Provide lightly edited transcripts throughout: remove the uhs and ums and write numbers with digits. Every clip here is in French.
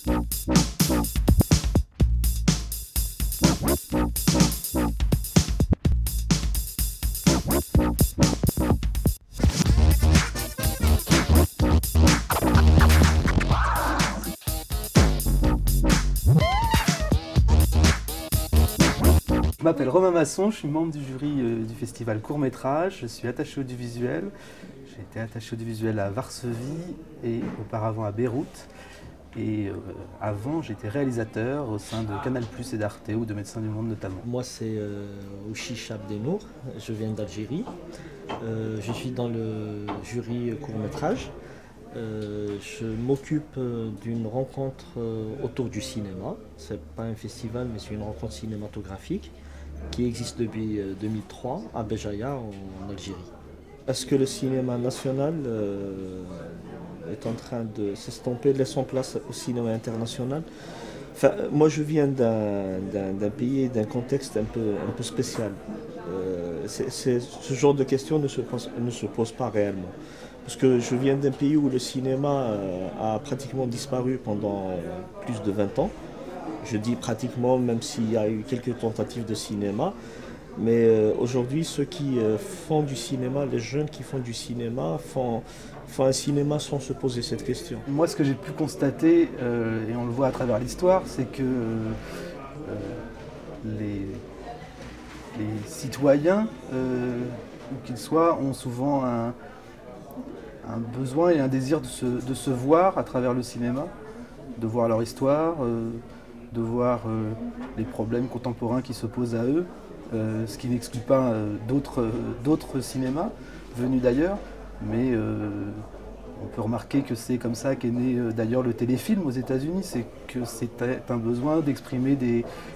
Je m'appelle Romain Masson, je suis membre du jury du festival Court-Métrage, je suis attaché audiovisuel. J'ai été attaché audiovisuel à Varsovie et auparavant à Beyrouth. Et avant, j'étais réalisateur au sein de Canal+ et d'Arte ou de Médecins du Monde notamment. Moi, c'est Ouchiche Abdenour, je viens d'Algérie. Je suis dans le jury court-métrage. Je m'occupe d'une rencontre autour du cinéma. C'est pas un festival, mais c'est une rencontre cinématographique qui existe depuis 2003 à Béjaïa en Algérie. Est-ce que le cinéma national est en train de s'estomper, laissant place au cinéma international? Enfin, moi, je viens d'un pays, d'un contexte un peu spécial. Ce genre de questions ne se pose pas réellement. Parce que je viens d'un pays où le cinéma a pratiquement disparu pendant plus de 20 ans. Je dis pratiquement, même s'il y a eu quelques tentatives de cinéma. Mais aujourd'hui, ceux qui font du cinéma, les jeunes qui font du cinéma, font un cinéma sans se poser cette question. Moi, ce que j'ai pu constater, et on le voit à travers l'histoire, c'est que les citoyens, où qu'ils soient, ont souvent un besoin et un désir de se voir à travers le cinéma, de voir leur histoire, de voir les problèmes contemporains qui se posent à eux, ce qui n'exclut pas d'autres cinémas venus d'ailleurs, mais on peut remarquer que c'est comme ça qu'est né d'ailleurs le téléfilm aux États-Unis, c'est que c'était un besoin d'exprimer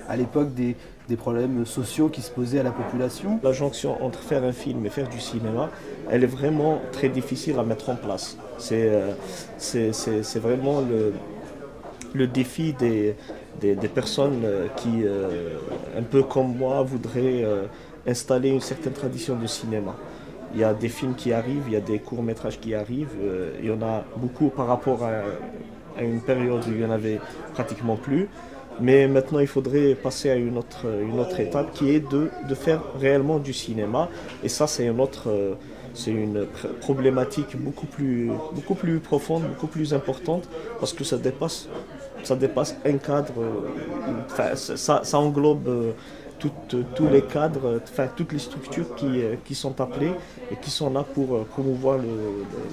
à l'époque des problèmes sociaux qui se posaient à la population. La jonction entre faire un film et faire du cinéma, elle est vraiment très difficile à mettre en place. C'est vraiment le défi des personnes qui, un peu comme moi, voudraient installer une certaine tradition de cinéma. Il y a des films qui arrivent, il y a des courts-métrages qui arrivent, il y en a beaucoup par rapport à une période où il n'y en avait pratiquement plus. Mais maintenant, il faudrait passer à une autre étape qui est de faire réellement du cinéma. Et ça, c'est une problématique beaucoup plus profonde, beaucoup plus importante, parce que ça dépasse un cadre, ça englobe tous les cadres, toutes les structures qui sont appelées et qui sont là pour promouvoir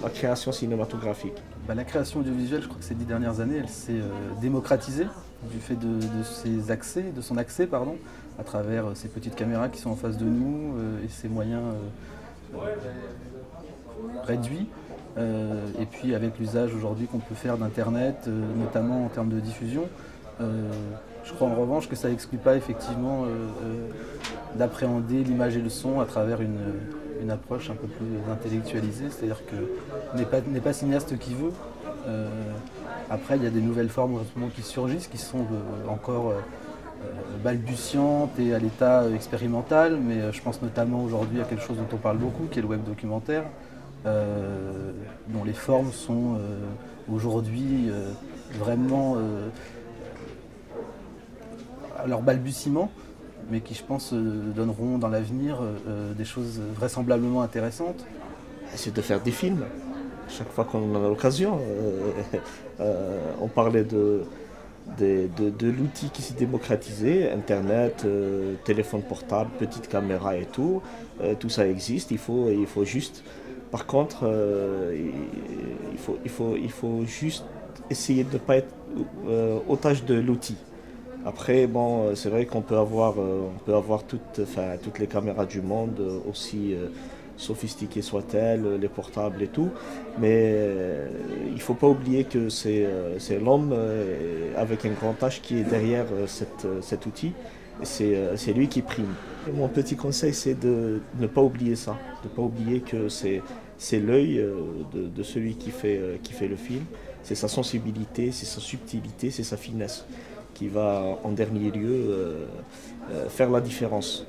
la création cinématographique. La création audiovisuelle, je crois que ces 10 dernières années, elle s'est démocratisée du fait de son accès, à travers ces petites caméras qui sont en face de nous et ces moyens réduits. Et puis avec l'usage aujourd'hui qu'on peut faire d'Internet, notamment en termes de diffusion, je crois en revanche que ça n'exclut pas effectivement d'appréhender l'image et le son à travers une approche un peu plus intellectualisée, c'est-à-dire que n'est pas cinéaste qui veut. Après, il y a des nouvelles formes qui surgissent, qui sont encore balbutiantes et à l'état expérimental, mais je pense notamment aujourd'hui à quelque chose dont on parle beaucoup, qui est le web documentaire, dont les formes sont aujourd'hui vraiment à leur balbutiement, mais qui, je pense, donneront dans l'avenir des choses vraisemblablement intéressantes. C'est de faire des films. Chaque fois qu'on en a l'occasion, on parlait de l'outil qui s'est démocratisé, Internet, téléphone portable, petite caméra et tout ça existe, il faut juste, par contre, il faut juste essayer de ne pas être otage de l'outil. Après, bon, c'est vrai qu'on peut avoir toutes les caméras du monde, aussi sophistiquées soient-elles, les portables et tout, mais il ne faut pas oublier que c'est l'homme avec un grand H qui est derrière cet outil, et c'est lui qui prime. Et mon petit conseil, c'est de ne pas oublier ça, de ne pas oublier que c'est l'œil de celui qui fait le film, c'est sa sensibilité, c'est sa subtilité, c'est sa finesse qui va en dernier lieu faire la différence.